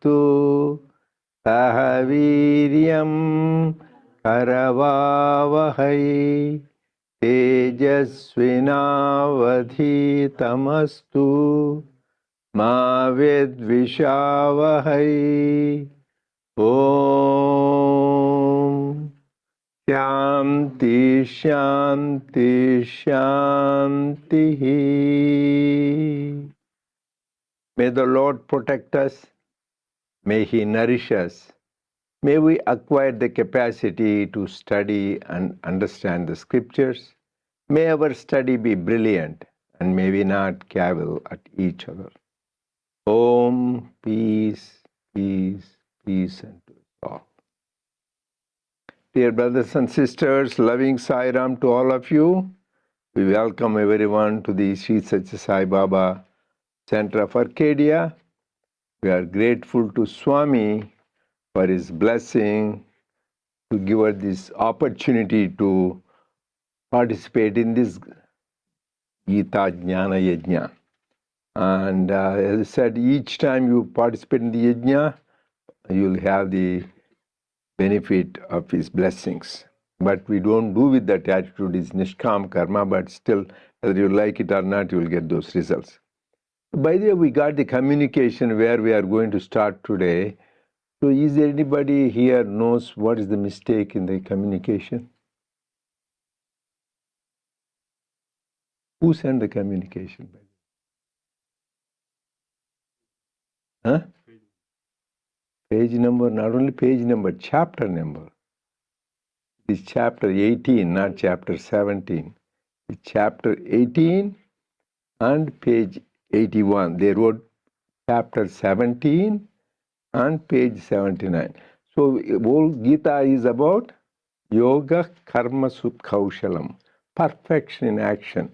Tamastu Sahaviryam Karavavahai Tejasvinavadhitamastu Ma Vidvishavahai. Om Shanti Shanti Shanti. May the Lord protect us. May He nourish us. May we acquire the capacity to study and understand the scriptures. May our study be brilliant, and may we not cavil at each other. Om, peace, peace, peace unto us all. Dear brothers and sisters, loving Sai Ram to all of you. We welcome everyone to the Sri Sathya Sai Baba Center of Arcadia. We are grateful to Swami for his blessing to give us this opportunity to participate in this Gita Jnana Yajna. And as I said, each time you participate in the Yajna, you'll have the benefit of his blessings. But we don't do with that attitude, it's Nishkam Karma, but still, whether you like it or not, you will get those results. By the way, we got the communication where we are going to start today. So is there anybody here knows what is the mistake in the communication? Who sent the communication? Huh? Page number, not only page number, chapter number. It's chapter 18, not chapter 17. It's chapter 18 and page 81. They wrote chapter 17 and page 79. So whole Gita is about Yoga Karma Sutkaushalam, perfection in action.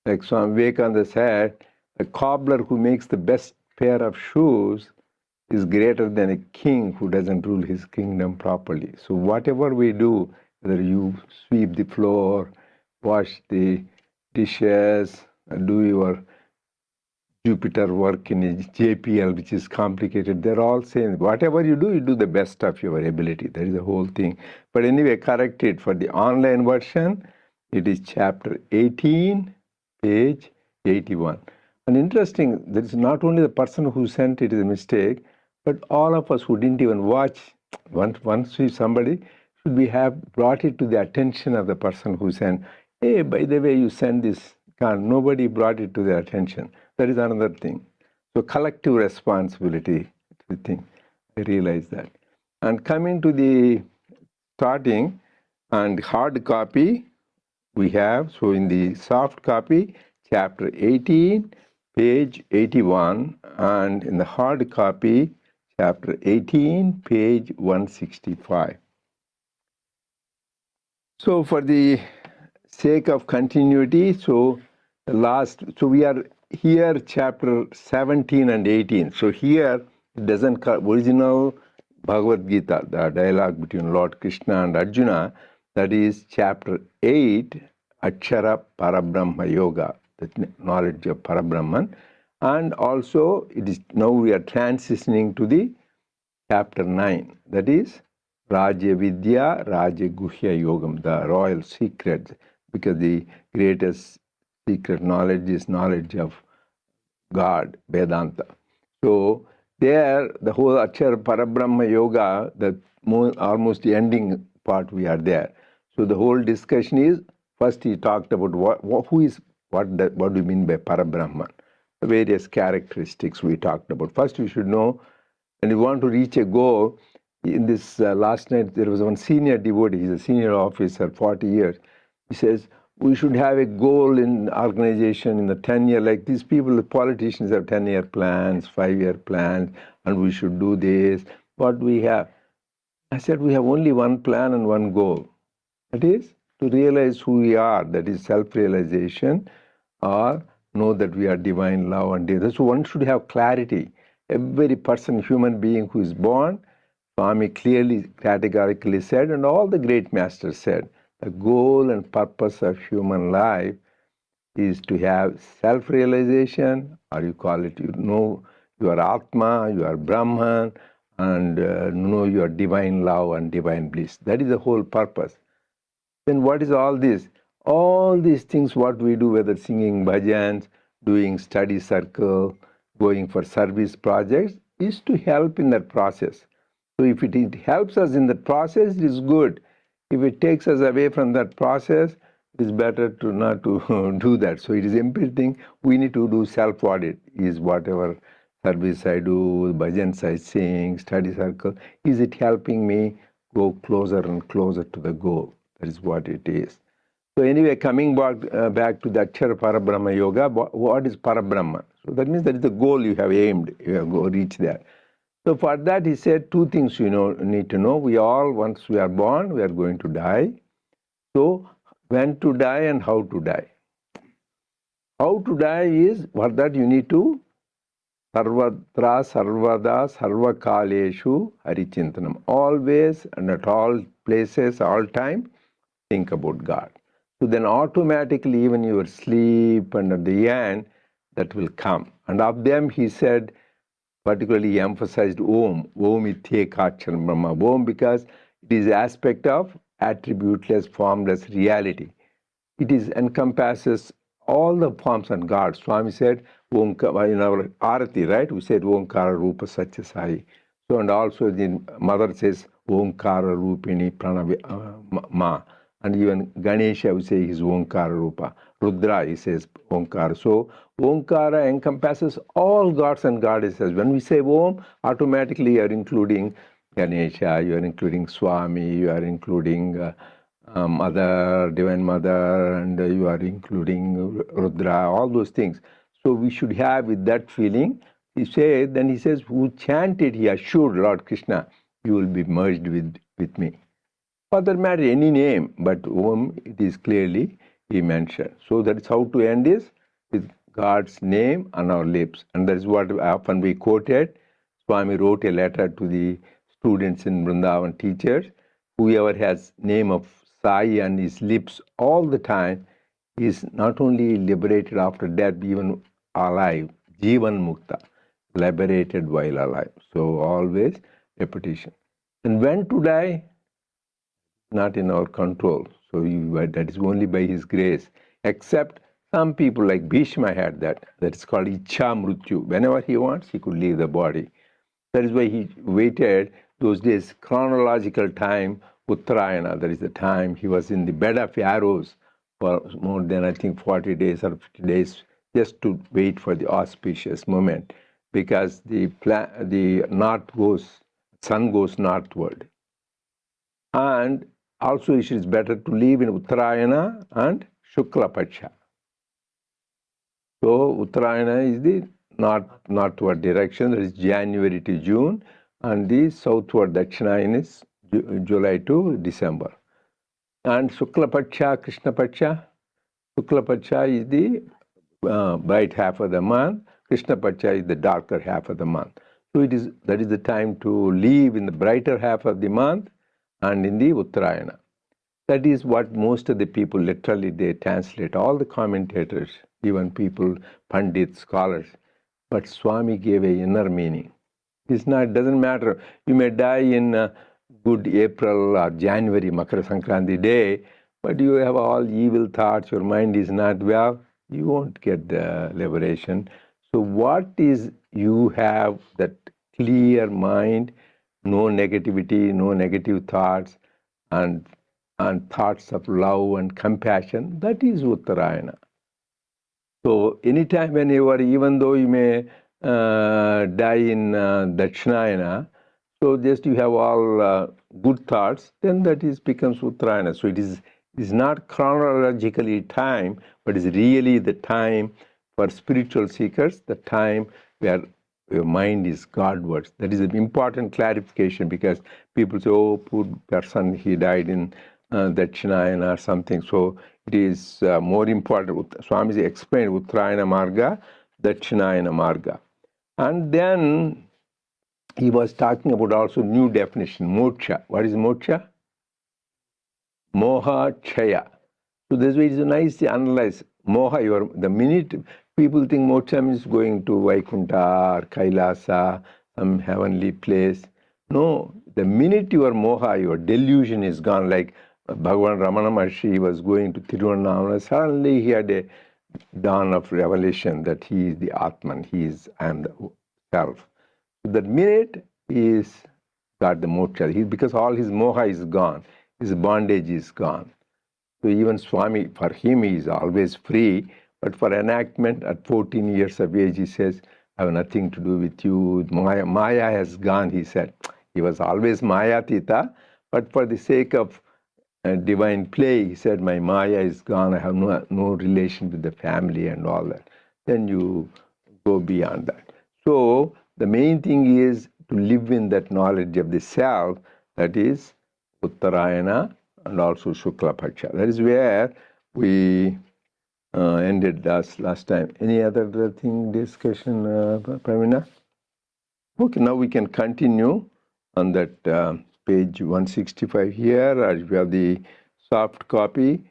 Like Swami Vivekananda said, a cobbler who makes the best pair of shoes is greater than a king who doesn't rule his kingdom properly. So whatever we do, whether you sweep the floor, wash the dishes, do your Jupiter work in a JPL, which is complicated, they're all saying, whatever you do the best of your ability. That is the whole thing. But anyway, correct it. For the online version, it is chapter 18, page 81. And interesting, that is not only the person who sent it is a mistake, but all of us who didn't even watch, once somebody, should we have brought it to the attention of the person who sent, hey, by the way, you sent this. Nobody brought it to their attention. That is another thing. So collective responsibility, I think. I realize that. And coming to the starting and hard copy, we have, so in the soft copy, chapter 18, page 81, and in the hard copy, chapter 18, page 165. So for the sake of continuity, so we are here chapter 17 and 18. So here it doesn't original Bhagavad Gita, the dialogue between Lord Krishna and Arjuna, that is chapter 8, Akshara Parabrahma Yoga, the knowledge of Parabrahman. And also it is now we are transitioning to the chapter 9, that is Raja Vidya, Raja Guhya Yogam, the royal secrets, because the greatest secret knowledge is knowledge of God, Vedanta. So there, the whole Akshara Parabrahma Yoga, the almost the ending part we are there. So the whole discussion is, first he talked about what do you mean by Parabrahman? The various characteristics we talked about. First we should know, and you want to reach a goal. In this last night, there was one senior devotee, he's a senior officer, 40 years. He says, we should have a goal in organization in the 10-year, like these people, the politicians have 10-year plans, 5-year plans, and we should do this. What do we have? I said, we have only one plan and one goal. That is to realize who we are, that is self-realization, or know that we are divine love and dear. So one should have clarity. Every person, human being who is born, Swami clearly, categorically said, and all the great masters said, the goal and purpose of human life is to have self-realization, or you call it, you You are Atma, you are Brahman, and know your divine love and divine bliss. That is the whole purpose. Then what is all this? All these things what we do, whether singing bhajans, doing study circle, going for service projects, is to help in that process. So if it helps us in that process, it is good. If it takes us away from that process, it is better to not to do that. So it is important. We need to do self-audit. Is whatever service I do, bhajans I sing, study circle, is it helping me go closer and closer to the goal? That is what it is. So anyway, coming back to the Akshara Parabrahma Yoga, what is Parabrahma? So that means that is the goal you have aimed, you have go reach there. So for that he said two things you need to know. We all, once we are born, we are going to die. So when to die and how to die. How to die is, for that you need to Sarvatra, Sarvada, Sarvakaleshu, Harichintanam. Always and at all places, all time, think about God. So then automatically even your sleep and at the end, that will come. And of them he said, particularly he emphasized Om, Om Ityekacharam Brahma. Om because it is aspect of attributeless, formless reality. It is encompasses all the forms and God. Swami said, Omkara, in our Arati, right? We said Omkara Rupa Satya Sai. So, and also the mother says Omkara Rupini Pranavi Ma. And even Ganesha, we say, is Omkara Rupa. Rudra, he says Omkara. So, Omkara encompasses all gods and goddesses. When we say Om, automatically you are including Ganesha, you are including Swami, you are including Mother, Divine Mother, and you are including Rudra, all those things. So we should have with that feeling. He says, who chanted, he assured Lord Krishna, you will be merged with me. For that matter, any name, but Om, it is clearly he mentioned. So that is how to end is with God's name on our lips. And that is what often we quoted. Swami wrote a letter to the students in Vrindavan, teachers. Whoever has name of Sai on his lips all the time is not only liberated after death, even alive. Jivan Mukta, liberated while alive. So always repetition. And when to die? Not in our control. So that is only by his grace. Except some people like Bhishma had that. That is called Ichha Mrityu. Whenever he wants, he could leave the body. That is why he waited those days, chronological time, Uttarayana, that is the time he was in the bed of arrows for more than, I think, 40 days or 50 days, just to wait for the auspicious moment, because the sun goes northward. And also it is better to live in Uttarayana and Shukla Paksha. So Uttarayana is the northward direction, that is January to June, and the southward Dakshinayana is July to December. And Shukla Paksha, Krishna Paksha, Shukla Paksha is the bright half of the month, Krishna Paksha is the darker half of the month. So that is the time to live in the brighter half of the month and in the Uttarayana. That is what most of the people literally they translate, all the commentators, even people, Pandits, scholars. But Swami gave an inner meaning. It doesn't matter. You may die in good April or January, Makara Sankranti day, but you have all evil thoughts, your mind is not well, you won't get the liberation. So what is you have that clear mind, no negativity, no negative thoughts, and thoughts of love and compassion, that is Uttarayana. So anytime whenever, even though you may die in Dakshinayana, so just you have all good thoughts, then that becomes Uttarayana. So it is not chronologically time, but is really the time for spiritual seekers, the time where your mind is Godwards. That is an important clarification, because people say, oh, poor person, he died in Dakshinayana or something. So it is more important. Swamiji explained Uttarayana Marga, Dakshinayana Marga. And then he was talking about also new definition, moksha. What is moksha? Moha Chaya. So this way it is nice to analyze. Moha, the minute people think moksha means going to Vaikuntha or Kailasa, some heavenly place. No, the minute your moha, your delusion is gone, like Bhagavan Ramana Maharshi was going to Tiruvannamalai, suddenly he had a dawn of revelation that he is the Atman, I am the self. So that minute he is got the moksha, because all his moha is gone, his bondage is gone. So even Swami, for him, he is always free, but for enactment at 14 years of age, he says, I have nothing to do with you. Maya has gone, he said. He was always Maya Tita, but for the sake of divine play, he said, my Maya is gone, I have no relation with the family and all that. Then you go beyond that. So the main thing is to live in that knowledge of the self, that is Uttarayana and also Shukla Paksha. That is where we ended last time. Any other thing, discussion, Pravina? Okay, now we can continue on that page 165 here, or if you have the soft copy,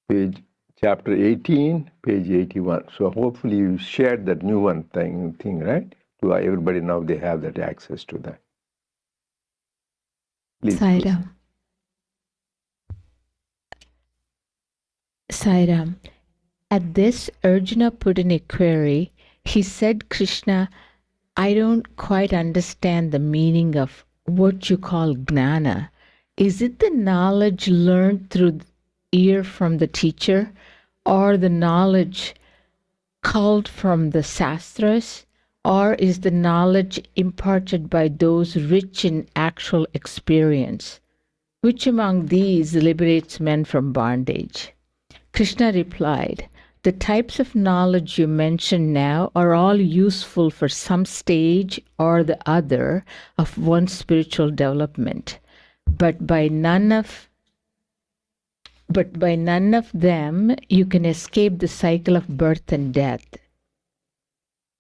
page chapter 18, page 81. So hopefully you shared that new one thing, right? To everybody now they have that access to that. Please. Sairam. At this, Arjuna put in a query. He said, Krishna, I don't quite understand the meaning of what you call gnana. Is it the knowledge learned through ear from the teacher, or the knowledge culled from the sastras, or is the knowledge imparted by those rich in actual experience? Which among these liberates men from bondage? Krishna replied, the types of knowledge you mention now are all useful for some stage or the other of one's spiritual development, but by none of them you can escape the cycle of birth and death.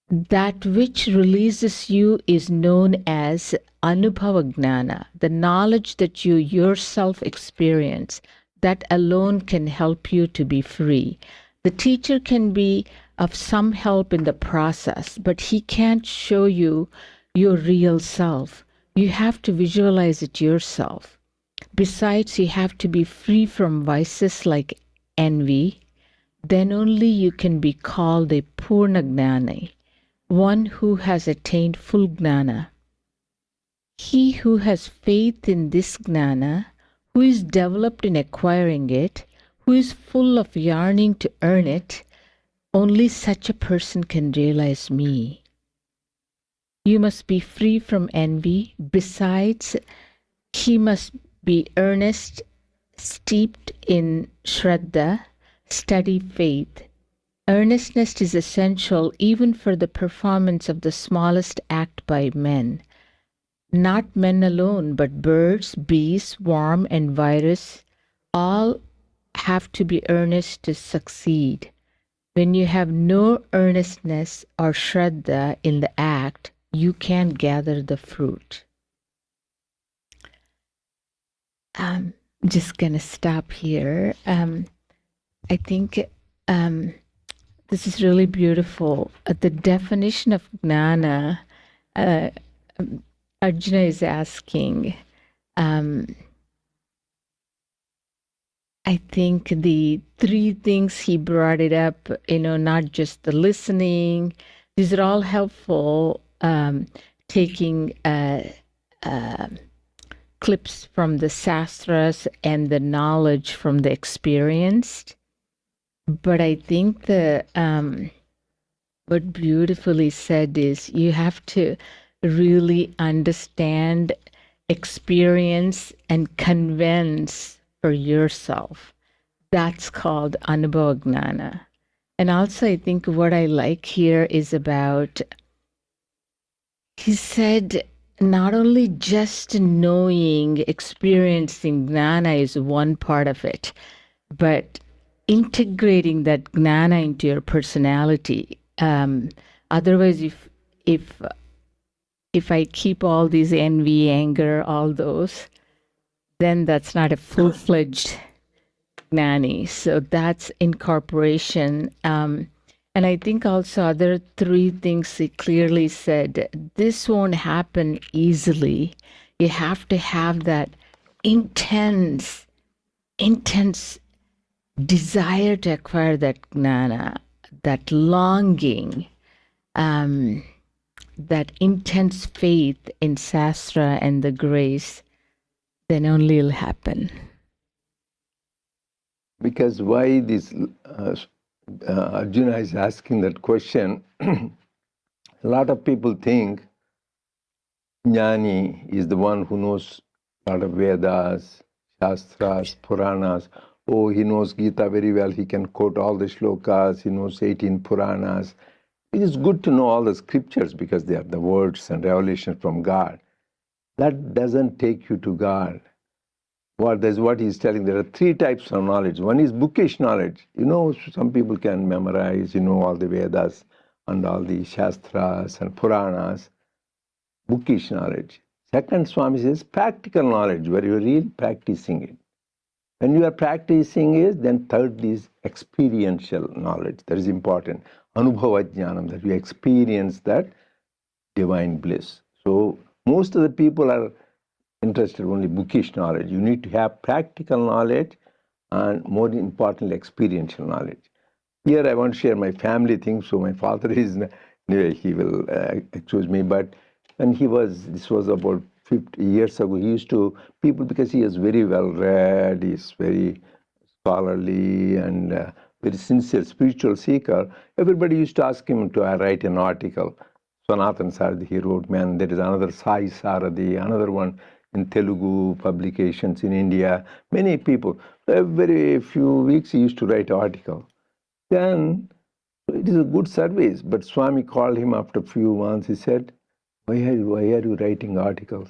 That which releases you is known as Anubhava Gnana, the knowledge that you yourself experience. That alone can help you to be free. The teacher can be of some help in the process, but he can't show you your real self. You have to visualize it yourself. Besides, you have to be free from vices like envy. Then only you can be called a Purna Gnani, one who has attained full gnana. He who has faith in this gnana, who is developed in acquiring it, who is full of yearning to earn it, only such a person can realize me. You must be free from envy. Besides, he must be earnest, steeped in Shraddha, steady faith. Earnestness is essential even for the performance of the smallest act by men. Not men alone, but birds, beasts, worm, and virus, all have to be earnest to succeed. When you have no earnestness or shraddha in the act, you can't gather the fruit. I'm just going to stop here. I think this is really beautiful. The definition of gnana, Arjuna is asking, I think the three things he brought it up, not just the listening, these are all helpful, taking clips from the sastras and the knowledge from the experienced. But I think what beautifully said is you have to really understand, experience, and convince for yourself. That's called Anubhava Gnana. And also I think what I like here is about, he said, not only just knowing, experiencing Gnana is one part of it, but integrating that gnana into your personality. Otherwise, if I keep all these envy, anger, all those, then that's not a full-fledged gnani. So that's incorporation. And And I think also other three things he clearly said, this won't happen easily. You have to have that intense desire to acquire that gnana, that longing, that intense faith in Shastra and the grace, then only it'll happen. Because why this Arjuna is asking that question, a lot of people think Jnani is the one who knows a lot of Vedas, Shastras, Puranas. Oh, he knows Gita very well. He can quote all the shlokas. He knows 18 Puranas. It is good to know all the scriptures because they are the words and revelations from God. That doesn't take you to God. That's what he's telling. There are three types of knowledge. One is bookish knowledge. Some people can memorize, all the Vedas and all the Shastras and Puranas. Bookish knowledge. Second, Swami says practical knowledge, where you're really practicing it. When you are practicing it, then third is experiential knowledge. That is important. Anubhava jnanam, that you experience that divine bliss. So most of the people are interested only bookish knowledge. You need to have practical knowledge and more importantly, experiential knowledge. Here I want to share my family thing. So my father is, anyway, he will accuse me, but when this was about 50 years ago, he used to, because he is very well read, he's very scholarly and very sincere spiritual seeker, everybody used to ask him to write an article. Sanatan Saradi, he wrote, man, there is another Sai Saradi, another one in Telugu publications in India, many people. Every few weeks he used to write an article. Then it is a good service, but Swami called him after a few months. He said, why are you writing articles?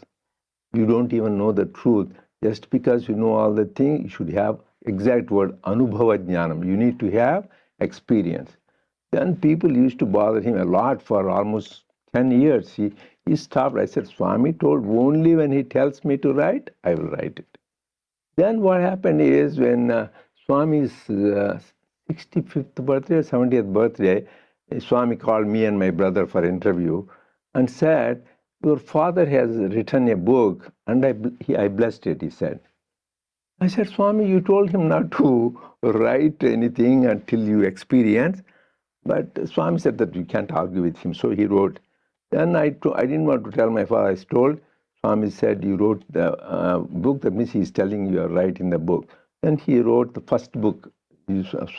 You don't even know the truth. Just because you know all the things, you should have exact word, anubhava jnanam. You need to have experience. Then people used to bother him a lot for almost 10 years. He stopped. I said, Swami told only when he tells me to write, I will write it. Then what happened is when Swami's 65th birthday or 70th birthday, Swami called me and my brother for interview and said, your father has written a book and I blessed it, he said. I said, Swami, you told him not to write anything until you experience. But Swami said that you can't argue with him, so he wrote. Then I didn't want to tell my father. I told Swami said, you wrote the book, that means he's telling you are writing the book. Then he wrote the first book,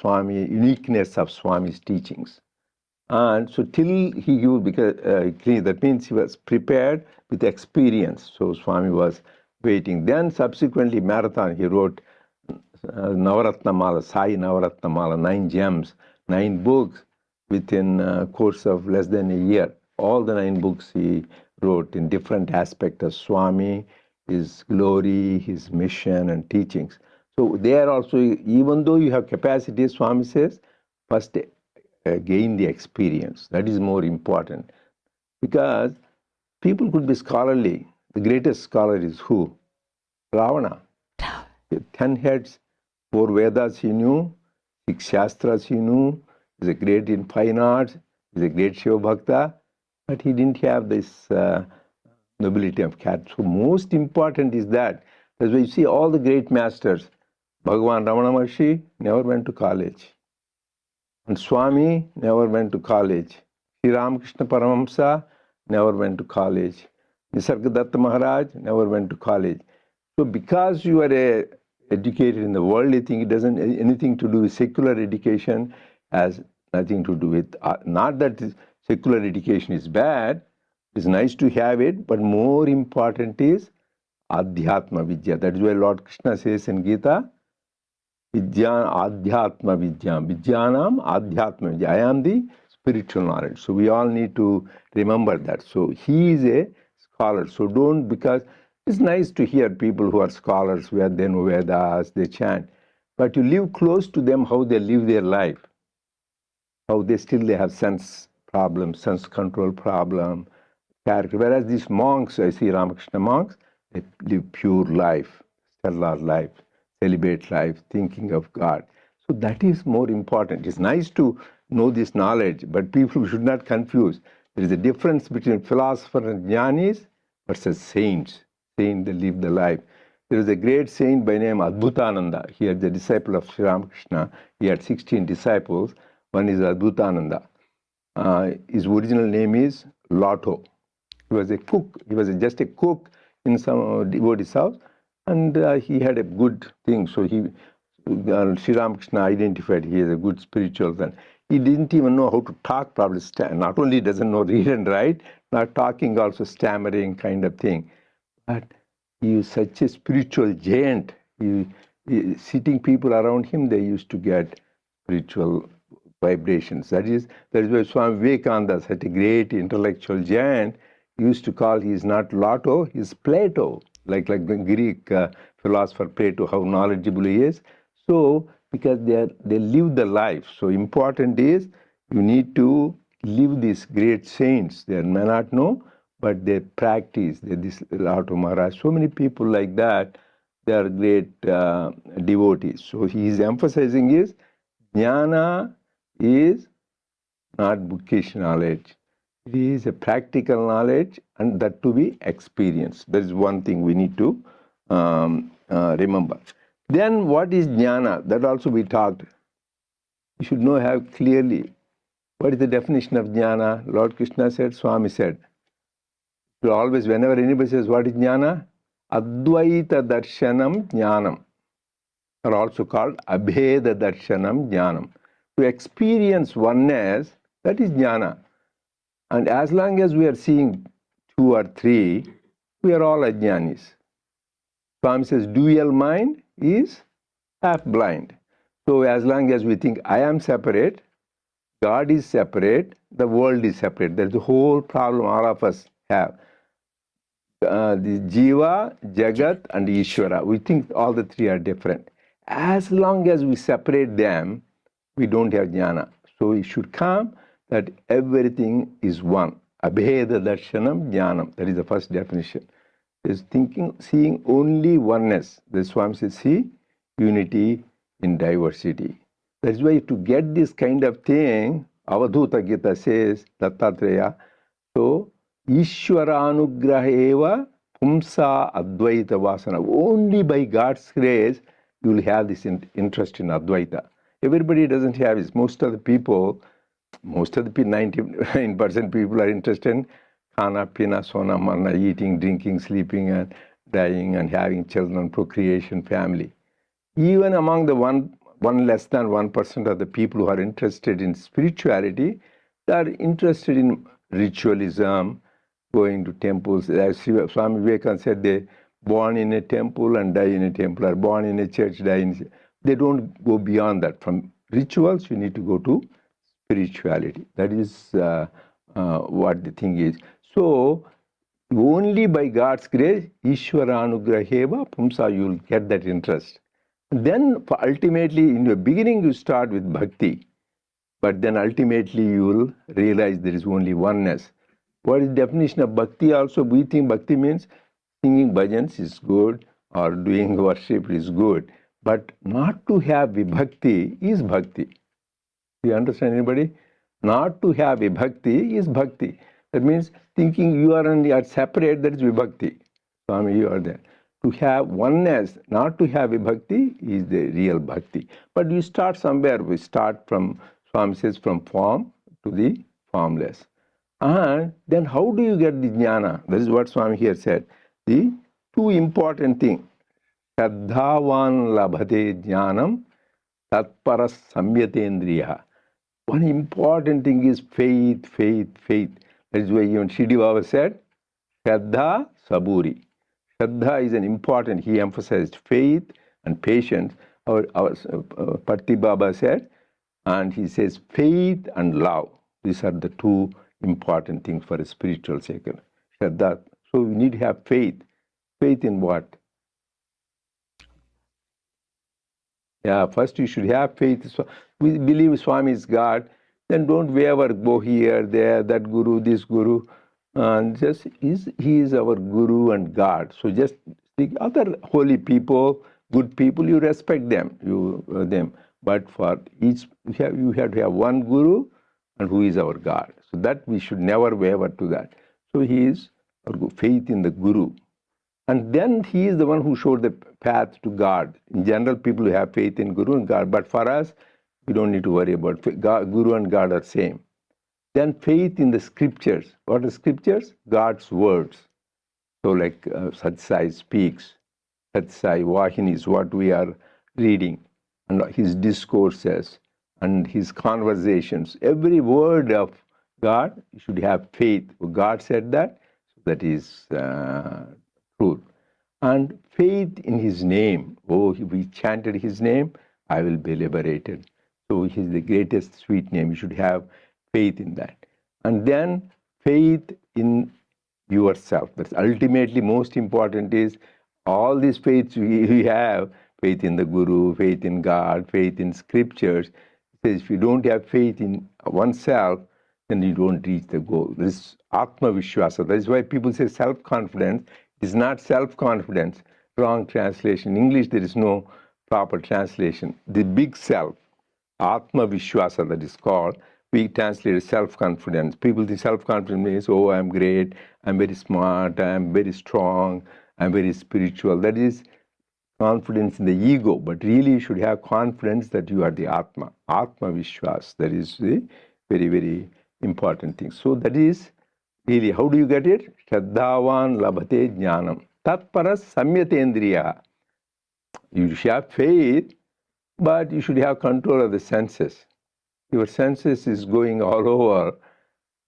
Swami, Uniqueness of Swami's Teachings. And so till he used, because that means he was prepared with experience. So Swami was waiting. Then subsequently, Marathon, he wrote Navaratna Mala, Sai Navaratna Mala, 9 gems, 9 books within a course of less than a year. All the 9 books he wrote in different aspects of Swami, his glory, his mission and teachings. So there also, even though you have capacity, Swami says, first gain the experience. That is more important. Because people could be scholarly. The greatest scholar is who? Ravana. 10 heads, 4 Vedas he knew, 6 Shastras he knew, he's a great in fine arts, he's a great Shiva Bhakta, but he didn't have this nobility of character. So most important is that. That's why you see all the great masters. Bhagavan Ramana Maharshi never went to college. And Swami never went to college. Sri Ramakrishna Paramahamsa never went to college. Nisargadatta Maharaj never went to college. So because you are educated in the worldly thing, it doesn't anything to do with secular education, has nothing to do with, not that secular education is bad, it's nice to have it, but more important is Adhyatma Vidya. That is why Lord Krishna says in Gita, Vidya Adhyatma Vidya. Vidyanam Adhyatma Vidya. I am the spiritual knowledge. So we all need to remember that. So he is a scholar. So don't, because it's nice to hear people who are scholars, where they know Vedas, they chant. But you live close to them, how they live their life. How they have sense problems, sense control problem, character. Whereas these monks, I see Ramakrishna monks, they live pure life, stellar life, celibate life, thinking of God. So that is more important. It's nice to know this knowledge, but people should not confuse. There is a difference between philosophers and jnanis versus saints. Saints, they live the life. There is a great saint by name Adbhutananda. He is the disciple of Sri Ramakrishna. He had 16 disciples. One is Adbhutananda. His original name is Lotto. He was a cook. He was just a cook in some devotee's house, and he had a good thing. So Sri Ramakrishna identified he is a good spiritual son. He didn't even know how to talk properly. Not only doesn't know read and write, not talking, also stammering kind of thing. But he is such a spiritual giant. Sitting people around him, they used to get spiritual vibrations. That is why Swami Vivekananda, such a great intellectual giant, used to call he is not Lotto, he is Plato, like the Greek philosopher Plato, how knowledgeable he is. So, because they live the life. So important is you need to live these great saints. They may not know, but they practice. This Lotto Maharaj, so many people like that, they are great devotees. So he is emphasizing is jnana is not bookish knowledge. It is a practical knowledge, and that to be experienced. That is one thing we need to remember. Then what is jnana? That also we talked. You should know, have clearly what is the definition of jnana. Lord Krishna said, Swami said. So always, whenever anybody says what is jnana, Advaita darshanam jnanam, are also called Abheda darshanam jnanam. To experience oneness, that is jnana. And as long as we are seeing two or three, we are all ajnanis. Swami says dual mind is half blind. So as long as we think I am separate, God is separate, the world is separate. That's the whole problem all of us have. The Jiva, Jagat, and Ishvara. We think all the three are different. As long as we separate them, we don't have jnana. So it should come that everything is one. Abheda darshanam jnanam. That is the first definition. Is thinking, seeing only oneness. The Swami says, see unity in diversity. That's why to get this kind of thing, Avadhuta Gita says, Dattatreya, so Ishwaranugraha eva pumsa advaita vasana. Only by God's grace you will have this interest in Advaita. Everybody doesn't have it. Most of the people, 99% people are interested in khana, pina, sona, manna, eating, drinking, sleeping, and dying, and having children, procreation, family. Even among the one less than 1% of the people who are interested in spirituality, they are interested in ritualism, going to temples. As Swami Vivekananda said, they born in a temple and die in a temple, or born in a church, die in a church. They don't go beyond that. From rituals, you need to go to spirituality. That is what the thing is. So, only by God's grace, Ishwaranugraheva Pumsa, you will get that interest. Then, ultimately, in the beginning, you start with bhakti. But then ultimately you will realize there is only oneness. What is the definition of bhakti also? We think bhakti means singing bhajans is good or doing worship is good. But not to have vibhakti is bhakti. Do you understand anybody? Not to have vibhakti is bhakti. That means thinking you are separate, that is vibhakti. Swami, you are there. To have oneness, not to have vibhakti is the real bhakti. But you start somewhere. We start from, Swami says, from form to the formless. And then how do you get the jnana? That is what Swami here said. The two important things. Shraddhavan labhate jnanam tatparas samyatendriya. One important thing is faith, faith, faith. That is why even Shidi Baba said, Shraddha Saburi. Shraddha is an important, he emphasized faith and patience. Our Patti Baba said, and he says faith and love. These are the two important things for a spiritual cycle. Shraddha. So we need to have faith. Faith in what? Yeah, first you should have faith. So we believe Swami is God. Then don't waver, go here, there, that guru, this guru. And just he is our guru and God. So just the other holy people, good people, you respect them. Them. but for each, you have to have one Guru, and who is our God. So that we should never waver to that. So he is our faith in the Guru. And then he is the one who showed the path to God. In general, people have faith in Guru and God, but for us, we don't need to worry about God. Guru and God are same. Then faith in the scriptures. What are scriptures? God's words. So like Sathya speaks, Sathya Vahini is what we are reading, and his discourses and his conversations. Every word of God, you should have faith. God said that, so that is truth. And faith in his name. Oh, we chanted his name, I will be liberated. So he is the greatest sweet name. You should have faith in that. And then faith in yourself. That's ultimately most important is all these faiths we have, faith in the Guru, faith in God, faith in scriptures. It says if you don't have faith in oneself, then you don't reach the goal. This is Atma Vishwasa. That is why people say self-confidence is not self-confidence. Wrong translation. In English, there is no proper translation. The big self, Atma Vishwasa, that is called, we translate self-confidence. People think self-confidence means, oh, I'm great, I'm very smart, I'm very strong, I'm very spiritual. That is confidence in the ego, but really you should have confidence that you are the Atma. Atma Vishwas, that is the very, very important thing. So that is really, how do you get it? Shraddhavan labhate jnanam. Tatparas samyatendriya. You should have faith, but you should have control of the senses. Your senses is going all over.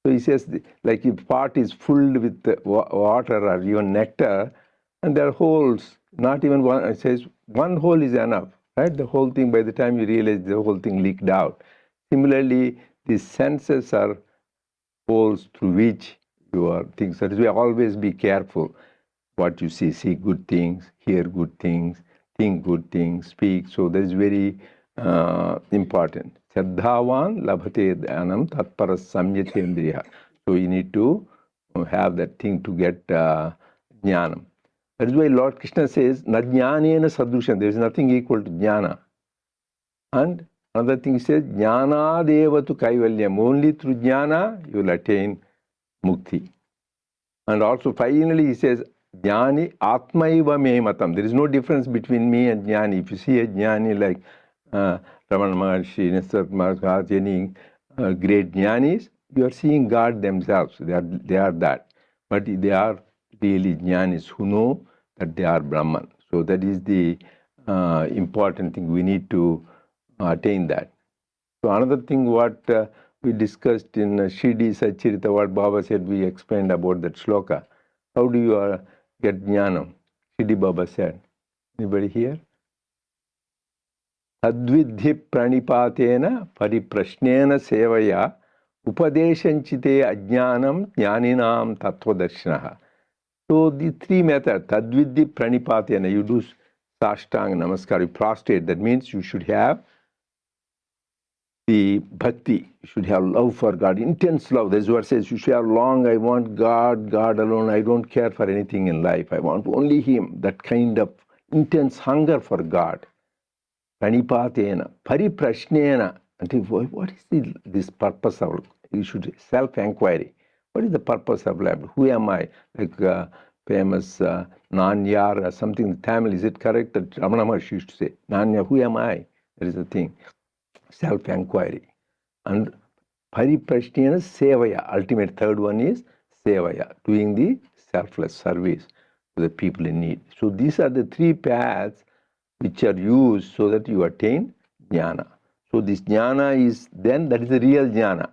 So he says, like if pot is filled with water or even nectar, and there are holes, not even one, it says one hole is enough, right? The whole thing, by the time you realize the whole thing leaked out. Similarly, these senses are holes through which your things, that is why always be careful what you see good things, hear good things, think good things, speak. So that is very important. Shraddhavan labhate dhanam tatparas samyatendriya. So you need to have that thing to get jnanam. That is why Lord Krishna says, na jnanena sadrusham. There is nothing equal to jnana. And another thing he says, jnana devatu kaivalyam. Only through jnana you will attain mukti. And also finally he says, Jnani Atmaiva me matam. There is no difference between me and Jnani. If you see a Jnani like Ramana Maharshi, Nisarg Maharaj, any great Jnanis, you are seeing God themselves. They are that. But they are really Jnanis who know that they are Brahman. So that is the important thing. We need to attain that. So another thing what we discussed in Shirdi Sachirita, what Baba said, we explained about that shloka. How do you get jnanam? Shirdi Baba said. Anybody here? Advidhi pranipatena pariprashnena sevaya upadeshanchite ajnanam jnaninam tattvadarshanaha. So the three methods, tadvidhi pranipatena, you do sashtang namaskar, you prostrate. That means you should have the bhakti, you should have love for God, intense love. That's what says you should have long, I want God, God alone, I don't care for anything in life, I want only Him. That kind of intense hunger for God. Pranipatena, pariprashnena. What is this purpose of, you should self-inquiry. What is the purpose of life? Who am I? Like famous Nanyar or something in Tamil, is it correct that Ramana Maharshi used to say, Nanya, who am I? That is the thing. Self-inquiry. And pariprashnena sevaya. Ultimate third one is sevaya, doing the selfless service to the people in need. So these are the three paths which are used so that you attain jnana. So this jnana is then, that is the real jnana.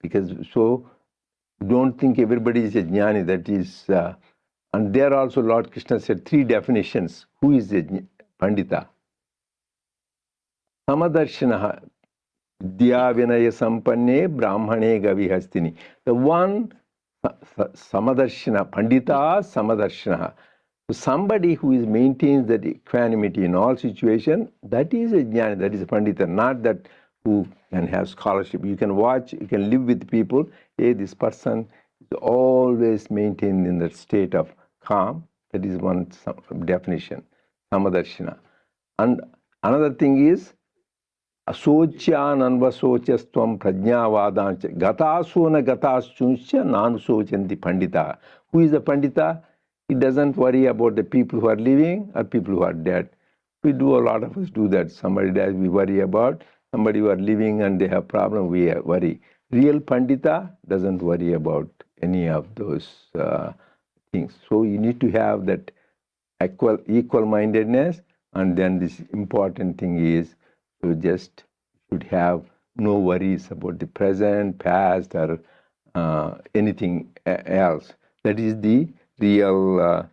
Because so don't think everybody is a jnani, that is, and there also Lord Krishna said three definitions. Who is a pandita? Samadarshanaha. Vidya Vinaya Sampanne Brahmane Gavihastini. The one Samadarshana, Pandita Samadarshana. So somebody who is maintains that equanimity in all situations, that is a jnana, that is a Pandita, not that who can have scholarship. You can watch, you can live with people. Hey, this person is always maintained in that state of calm. That is one definition, Samadarshana. And another thing is Asocyananvasocastvam prajnavadancha gatasuna gataschuncha nanusochanti pandita. Who is the pandita? He doesn't worry about the people who are living or people who are dead. We do, a lot of us do that. Somebody dies, we worry about. Somebody who are living and they have problem, we worry. Real pandita doesn't worry about any of those things. So you need to have that equal-mindedness, and then this important thing is to just should have no worries about the present, past, or anything else. That is the real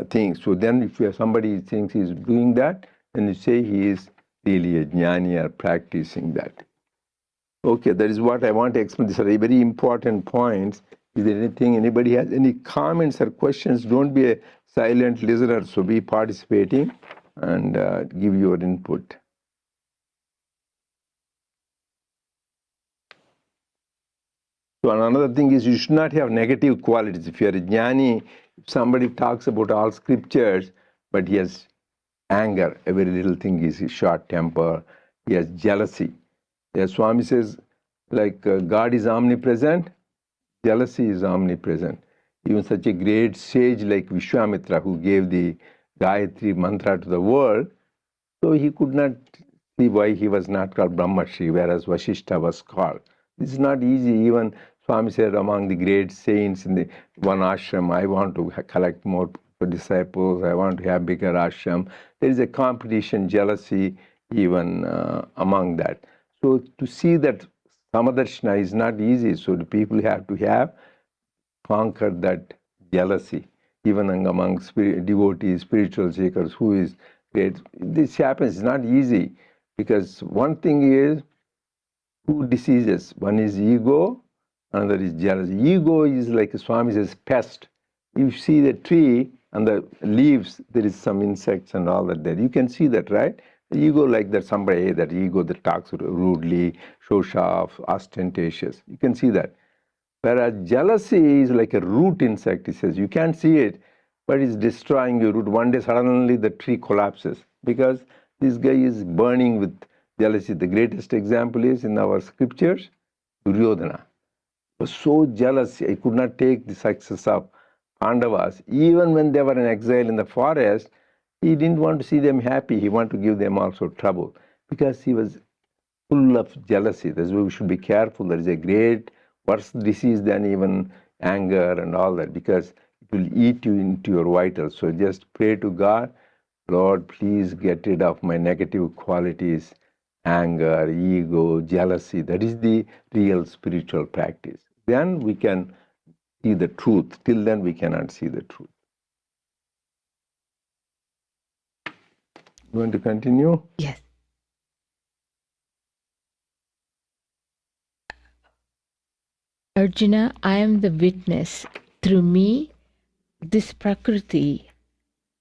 thing. So then if somebody thinks he's doing that, then you say he is really a jnani or practicing that. Okay, that is what I want to explain. These are very important points. Is there anything, anybody has any comments or questions? Don't be a silent listener, so be participating and give your input. So another thing is you should not have negative qualities. If you are a jnani, if somebody talks about all scriptures, but he has anger, every little thing is short temper, he has jealousy. As Swami says, like God is omnipresent, jealousy is omnipresent. Even such a great sage like Vishwamitra, who gave the Gayatri mantra to the world, so he could not see why he was not called Brahmarshi, whereas Vasishtha was called. This is not easy. Even Swami said among the great saints in the one ashram, I want to collect more disciples, I want to have bigger ashram. There is a competition, jealousy even among that. So to see that Samadarshana is not easy, so the people have to have conquered that jealousy, even among devotees, spiritual seekers, who is great. This happens, it's not easy, because one thing is two diseases. One is ego, another is jealousy. Ego is like Swami says, pest. You see the tree and the leaves, there is some insects and all that there. You can see that, right? The ego like that, somebody, that ego that talks rudely, shows off, ostentatious. You can see that. Whereas jealousy is like a root insect, he says. You can't see it, but it's destroying your root. One day suddenly the tree collapses because this guy is burning with jealousy. The greatest example is in our scriptures, Duryodhana. He was so jealous, he could not take the success of Pandavas. Even when they were in exile in the forest, he didn't want to see them happy. He wanted to give them also trouble because he was full of jealousy. That's why we should be careful. There is a great, worse disease than even anger and all that, because it will eat you into your vitals. So just pray to God, Lord, please get rid of my negative qualities, anger, ego, jealousy. That is the real spiritual practice. Then we can see the truth. Till then, we cannot see the truth. You want to continue? Yes. Arjuna, I am the witness. Through me, this Prakriti,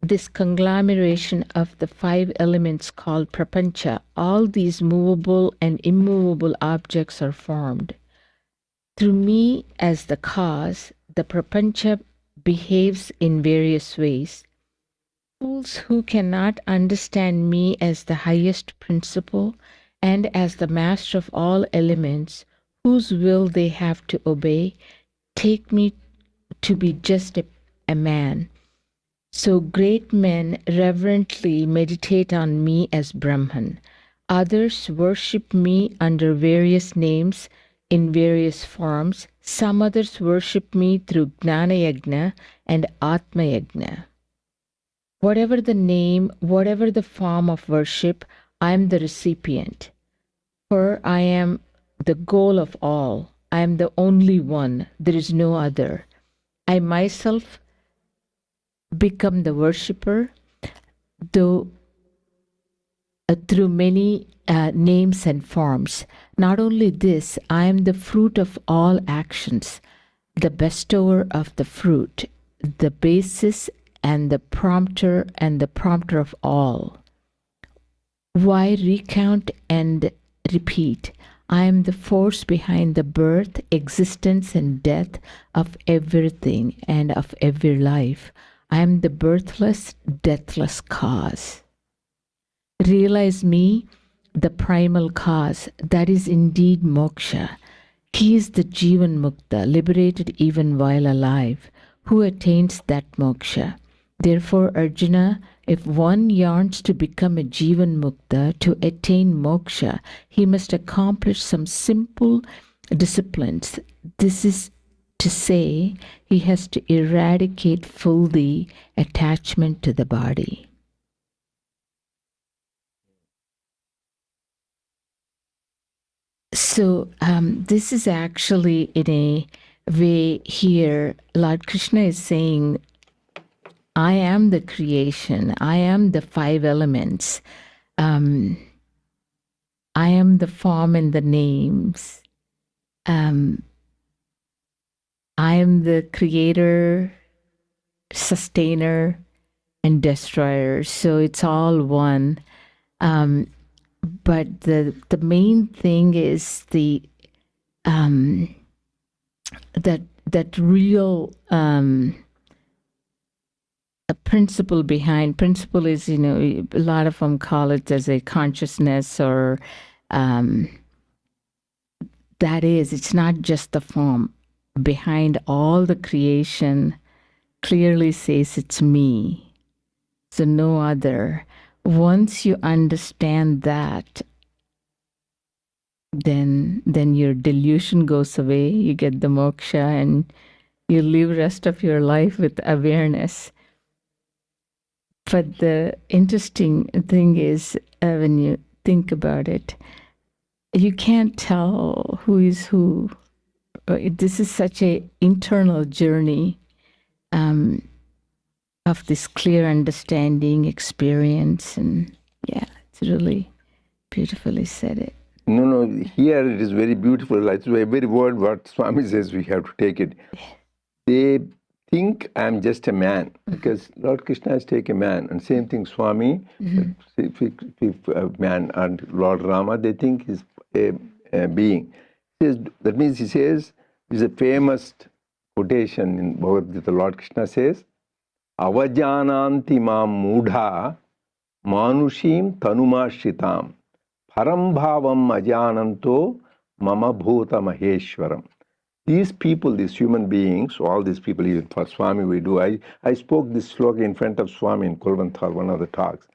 this conglomeration of the five elements called Prapancha, all these movable and immovable objects are formed. Through me as the cause, the Prapancha behaves in various ways. Fools who cannot understand me as the highest principle and as the master of all elements, whose will they have to obey, take me to be just a man. So great men reverently meditate on me as Brahman. Others worship me under various names in various forms. Some others worship me through Gnana Yajna and Atma Yajna. Whatever the name, whatever the form of worship, I am the recipient. For I am the goal of all. I am the only one. There is no other. I myself become the worshipper, though through many names and forms. Not only this, I am the fruit of all actions, the bestower of the fruit, the basis and the prompter of all. Why recount and repeat? I am the force behind the birth, existence, and death of everything and of every life. I am the birthless, deathless cause. Realize me, the primal cause. That is indeed moksha. He is the Jivan Mukta, liberated even while alive, who attains that moksha. Therefore, Arjuna, if one yearns to become a Jivan Mukta, to attain moksha, he must accomplish some simple disciplines. This is to say, he has to eradicate fully attachment to the body. So this is actually, in a way, here Lord Krishna is saying, I am the creation, I am the five elements, I am the form and the names, I am the creator, sustainer, and destroyer. So it's all one. But the main thing is the that real a principle behind. Principle is, a lot of them call it as a consciousness, or that is, it's not just the form. Behind all the creation clearly says it's me, so no other. Once you understand that, then your delusion goes away, you get the moksha, and you live rest of your life with awareness. But the interesting thing is, when you think about it, you can't tell who is who. This is such an internal journey of this clear understanding, experience, and yeah, it's really beautifully said it. No, here it is very beautiful. It's a very word what Swami says, we have to take it. They think I'm just a man, because Lord Krishna has taken a man, and same thing Swami, if a man, and Lord Rama, they think he's a being. That means he says, is a famous quotation in Bhagavad Gita. Lord Krishna says, Avajananti mam mudha manushim tanumashritam param bhavam ajananto mama bhuta maheshwaram. These people, these human beings, all these people, even for Swami we do. I spoke this sloka in front of Swami in Kulvanthal, one of the talks.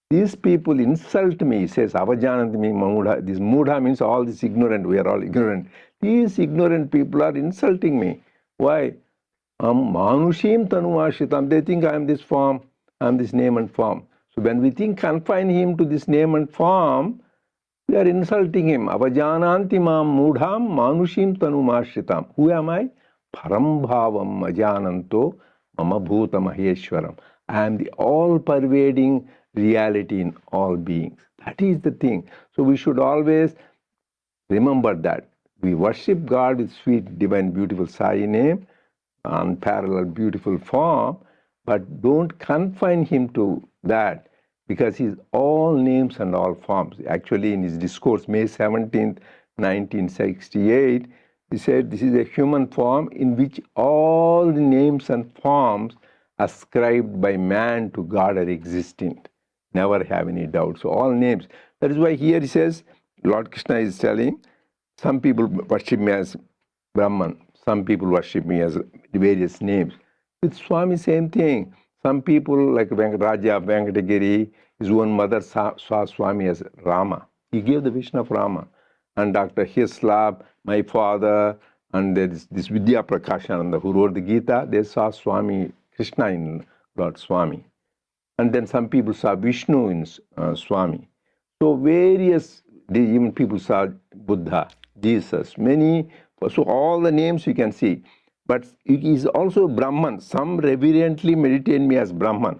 These people insult me, he says, Avajananti me mudha. This mudha means all this ignorant, we are all ignorant. These ignorant people are insulting me. Why? Manushim tanumashritam. They think I am this form, I am this name and form. So when we think confine him to this name and form, we are insulting him. Avajananti mam mudham manushim tanumashritam. Who am I? Param bhavam ajananto mama bhuta maheshwaram. I am the all-pervading reality in all beings. That is the thing. So we should always remember that. We worship God with sweet, divine, beautiful Sai name, unparalleled, beautiful form, but don't confine him to that, because he's all names and all forms. Actually, in his discourse, May 17th, 1968, he said, this is a human form in which all the names and forms ascribed by man to God are existent. Never have any doubt. So all names. That is why here he says, Lord Krishna is telling, some people worship me as Brahman, some people worship me as various names. With Swami, same thing. Some people, like Raja Venkatagiri, his own mother saw Swami as Rama. He gave the vision of Rama. And Dr. Hislop, my father, and this Vidya Prakashananda, who wrote the Gita, they saw Swami Krishna in Lord Swami. And then some people saw Vishnu in Swami. So various, even people saw Buddha, Jesus, many. So all the names you can see. But it is also Brahman. Some reverently meditate me as Brahman.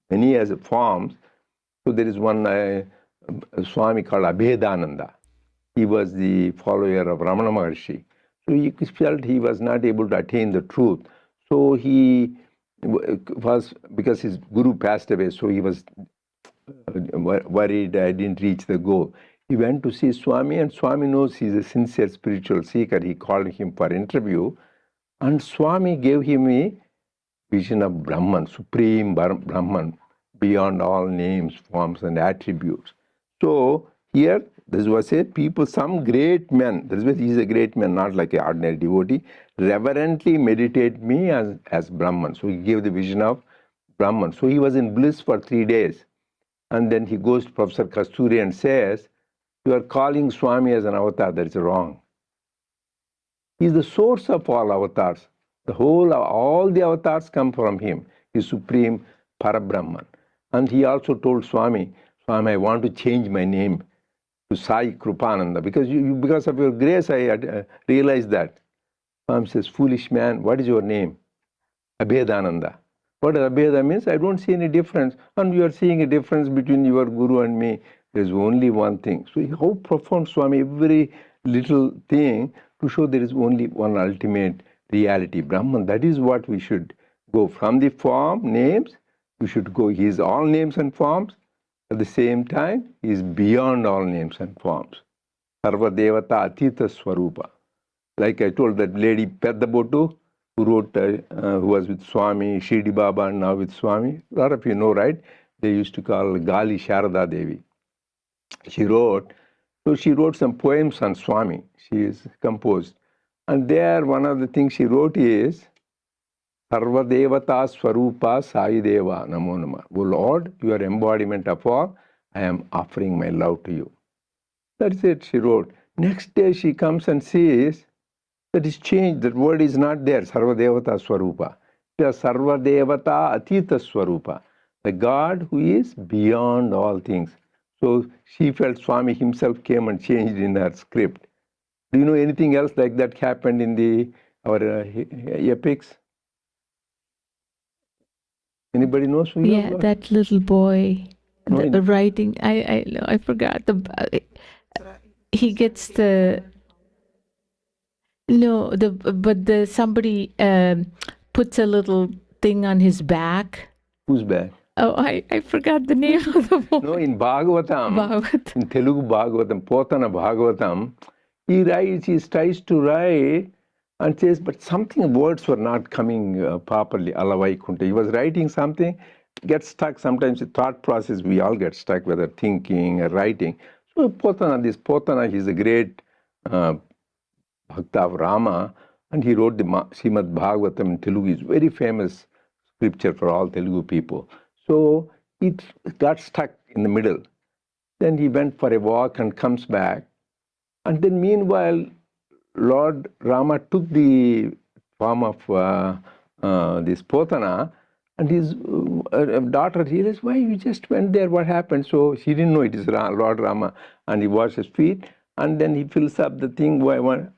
Many as forms. So there is one Swami called Abhedananda. He was the follower of Ramana Maharshi. So he felt he was not able to attain the truth. So he was, because his guru passed away, so he was worried I didn't reach the goal. He went to see Swami, and Swami knows he's a sincere spiritual seeker. He called him for interview, and Swami gave him a vision of Brahman, supreme Brahman, beyond all names, forms, and attributes. So here, this was a people, some great men, this was, he is a great man, not like an ordinary devotee, reverently meditate me as Brahman. So he gave the vision of Brahman. So he was in bliss for 3 days. And then he goes to Professor Kasturi and says, you are calling Swami as an avatar, that is wrong. He is the source of all avatars. All the avatars come from him, his supreme Parabrahman. And he also told Swami, Swami, I want to change my name to Sai Krupananda because of your grace I realized that. Swami says, foolish man, what is your name? Abhedananda. What Abheda means? I don't see any difference. And you are seeing a difference between your Guru and me. There is only one thing. So how profound Swami, every little thing to show there is only one ultimate reality, Brahman. That is what we should go from the form, names. We should go, he is all names and forms. At the same time, he is beyond all names and forms. Sarva Devata Atita Swarupa. Like I told that lady Peddabotu, who wrote, who was with Swami, Shirdi Baba, and now with Swami. A lot of you know, right? They used to call Gali Sharada Devi. She wrote some poems on Swami. She is composed. And there, one of the things she wrote is, Sarva Devata Swarupa Sai Deva Namo Nama. O Lord, you are embodiment of all. I am offering my love to you. That's it, she wrote. Next day she comes and says, that is changed, that word is not there, Sarva Devata Swarupa. It is Sarva Devata Atita Swarupa, the God who is beyond all things. So she felt Swami himself came and changed in her script. Do you know anything else like that happened in our epics? Anybody knows? Yeah, that little boy, the writing. I forgot he gets the. No, but somebody puts a little thing on his back. Whose back? Oh, I forgot the name of the boy. No, in Bhagavatam, in Telugu Bhagavatam, Potana Bhagavatam, he tries to write and says, but something, words were not coming properly, Alavaikunda. He was writing something, gets stuck. Sometimes the thought process, we all get stuck, whether thinking or writing. So Potana, he's a great Bhakta of Rama, and he wrote the Srimad Bhagavatam in Telugu. It's very famous scripture for all Telugu people. So it got stuck in the middle. Then he went for a walk and comes back. And then meanwhile, Lord Rama took the form of this Potana, and his daughter realized, why you just went there, what happened? So she didn't know it is Lord Rama, and he washed his feet. And then he fills up the thing,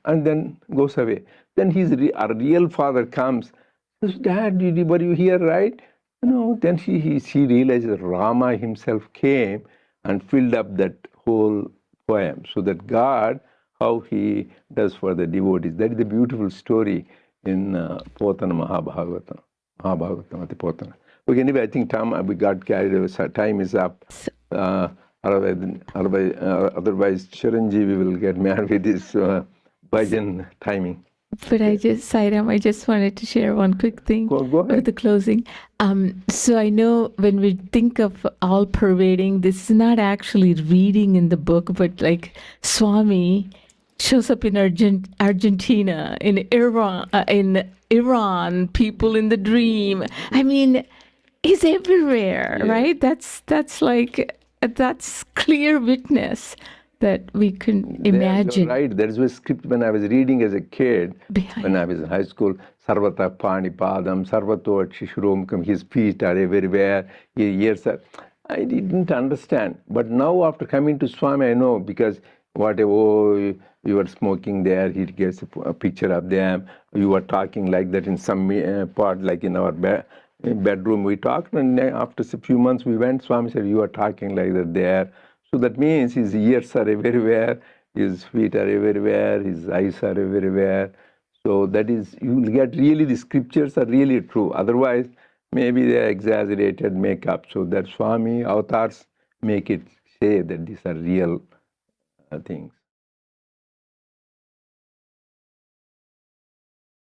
and then goes away. Then our real father comes, says, Dad, were you here, right? No. Then she realized that Rama himself came and filled up that whole poem. So that God, how he does for the devotees. That is the beautiful story in Potana Mahabhagavatam. Ati Potana. Okay, anyway, I think we got carried away. Time is up. Otherwise, Chiranjeevi will get mad with this bhajan timing. But Sairam, I just wanted to share one quick thing Go ahead. with the closing. So I know when we think of all pervading, this is not actually reading in the book, but like Swami shows up in Argentina, in Iran, people in the dream. I mean, he's everywhere, right? That's clear witness that we can imagine. You're right. There is a script when I was reading as a kid, when I was in high school, Sarvata Panipadam, Sarvato Shishuromkam, his feet are everywhere, his ears are. I didn't understand. But now after coming to Swami, I know, because you were smoking there, he gets a picture of them, you were talking like that in some part, like in our bedroom we talked, and after a few months we went, Swami said, you are talking like that there. So that means his ears are everywhere, his feet are everywhere, his eyes are everywhere. So that is, you will get really, the scriptures are really true. Otherwise, maybe they are exaggerated, make up. So that Swami avatars make it say that these are real things.